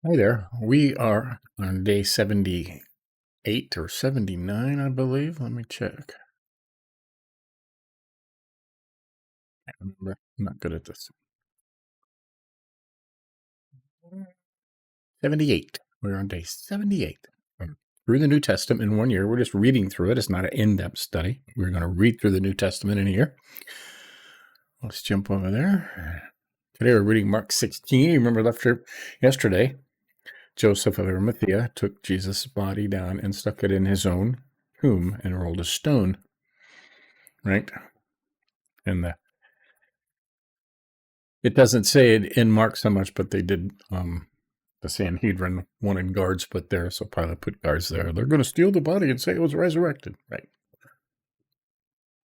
Hi there. We are on day 78 or 79, I believe. Let me check. I can't remember. I'm not good at this. 78. We're on day 78. Through the New Testament in 1 year. We're just reading through it. It's not an in-depth study. We're going to read through the New Testament in a year. Let's jump over there. Today we're reading Mark 16. You remember yesterday, Joseph of Arimathea took Jesus' body down and stuck it in his own tomb and rolled a stone. Right? And it doesn't say it in Mark so much, but they did. The Sanhedrin wanted guards put there, so Pilate put guards there. They're going to steal the body and say it was resurrected. Right.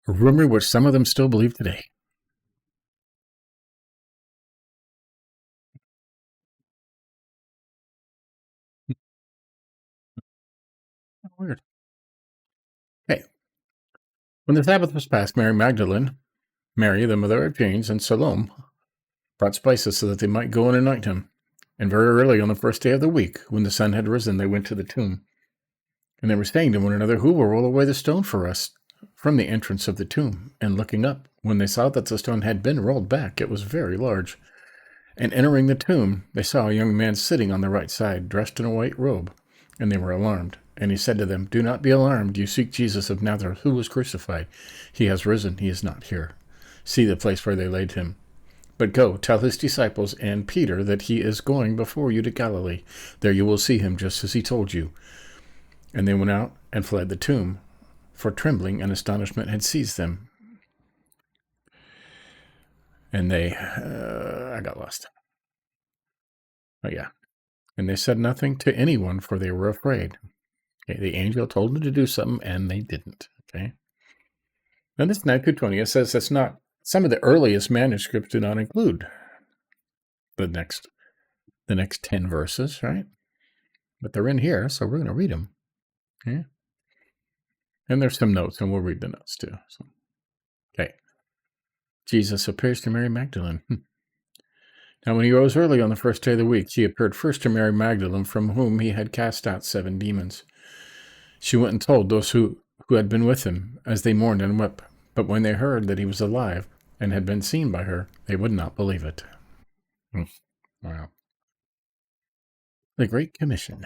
A rumor which some of them still believe today. Weird. Okay. When the Sabbath was past, Mary Magdalene, Mary, the mother of James, and Salome brought spices so that they might go and anoint him. And very early on the first day of the week, when the sun had risen, they went to the tomb. And they were saying to one another, "Who will roll away the stone for us from the entrance of the tomb?" And looking up, when they saw that the stone had been rolled back, it was very large. And entering the tomb, they saw a young man sitting on the right side, dressed in a white robe, and they were alarmed. And he said to them, "Do not be alarmed. You seek Jesus of Nazareth, who was crucified. He has risen. He is not here. See the place where they laid him. But go, tell his disciples and Peter that he is going before you to Galilee. There you will see him, just as he told you." And they went out and fled the tomb, for trembling and astonishment had seized them. And I got lost. Oh, yeah. And they said nothing to anyone, for they were afraid. Okay, the angel told them to do something, and they didn't. Okay. And this 9 through 20, it says that's not, some of the earliest manuscripts do not include the next 10 verses, right? But they're in here, so we're going to read them. Okay. And there's some notes, and we'll read the notes too. So, okay. Jesus appears to Mary Magdalene. Now, when he rose early on the first day of the week, he appeared first to Mary Magdalene, from whom he had cast out 7 demons. She went and told those who had been with him, as they mourned and wept. But when they heard that he was alive and had been seen by her, they would not believe it. Wow. The Great Commission.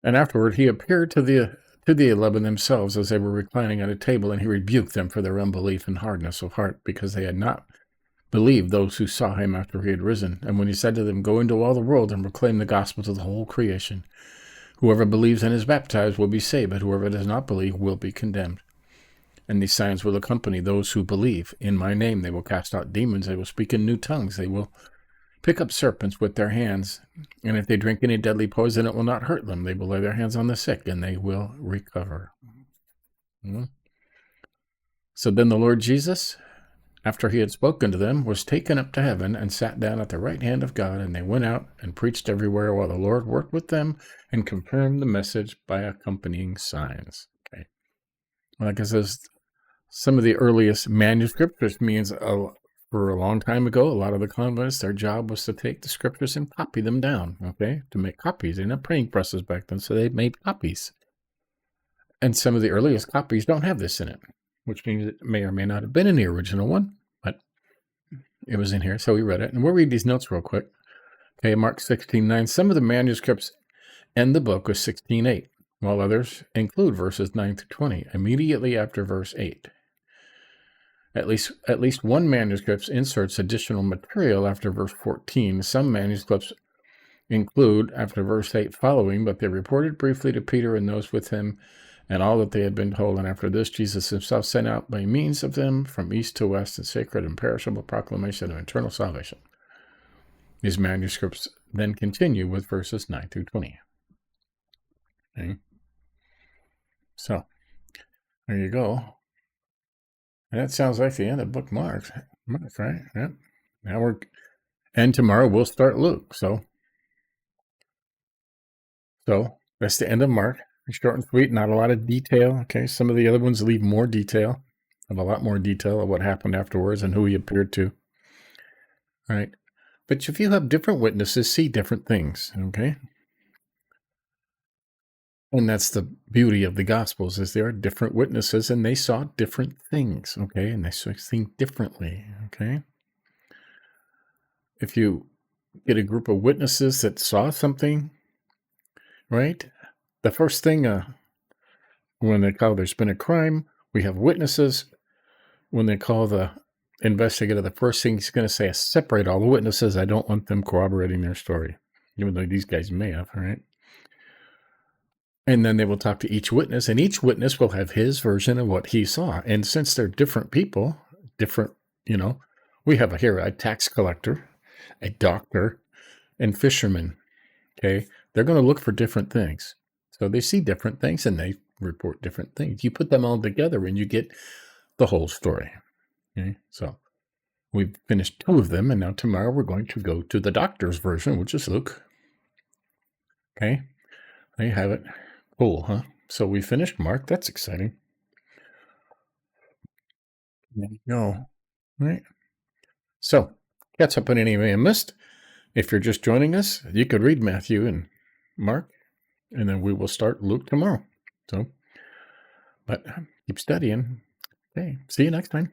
And afterward he appeared to the 11 themselves as they were reclining at a table, and he rebuked them for their unbelief and hardness of heart, because they had not believed those who saw him after he had risen. And when he said to them, "Go into all the world and proclaim the gospel to the whole creation. Whoever believes and is baptized will be saved, but whoever does not believe will be condemned. And these signs will accompany those who believe. In my name they will cast out demons, they will speak in new tongues, they will pick up serpents with their hands, and if they drink any deadly poison, it will not hurt them. They will lay their hands on the sick, and they will recover." So then the Lord Jesus, after he had spoken to them, was taken up to heaven and sat down at the right hand of God, and they went out and preached everywhere while the Lord worked with them and confirmed the message by accompanying signs. Okay. Like I says, some of the earliest manuscripts, which means for a long time ago, a lot of the convents, their job was to take the scriptures and copy them down, okay, to make copies. They didn't have printing presses back then, so they made copies. And some of the earliest copies don't have this in it, which means it may or may not have been in the original one, but it was in here, so we read it. And we'll read these notes real quick. Okay, Mark 16:9. Some of the manuscripts end the book with 16:8, while others include verses 9 through 20, immediately after verse 8. At least one manuscript inserts additional material after verse 14. Some manuscripts include after verse 8 following, but they reported briefly to Peter and those with him and all that they had been told. And after this, Jesus himself sent out by means of them from east to west in sacred and perishable proclamation of eternal salvation. These manuscripts then continue with verses 9 through 20. Okay. So, there you go. And that sounds like the end of book Mark, right? Yep. And tomorrow we'll start Luke. So that's the end of Mark. Short and sweet, not a lot of detail. Okay, some of the other ones leave more detail, have a lot more detail of what happened afterwards and who he appeared to. All right. But if you have different witnesses, see different things, okay? And that's the beauty of the Gospels is there are different witnesses and they saw different things, okay? And they saw things differently, okay? If you get a group of witnesses that saw something, right? The first thing when they call there's been a crime, we have witnesses. When they call the investigator, the first thing he's going to say is separate all the witnesses. I don't want them corroborating their story, even though these guys may have, right? And then they will talk to each witness, and each witness will have his version of what he saw. And since they're different people, different, we have here a tax collector, a doctor, and fishermen. Okay. They're going to look for different things. So they see different things and they report different things. You put them all together and you get the whole story. Okay. So we've finished 2 of them, and now tomorrow we're going to go to the doctor's version, which is Luke. Okay. There you have it. Cool, huh? So we finished Mark. That's exciting. There you go. All right. So catch up on any I missed. If you're just joining us, you could read Matthew and Mark, and then we will start Luke tomorrow. So, but keep studying. Okay. See you next time.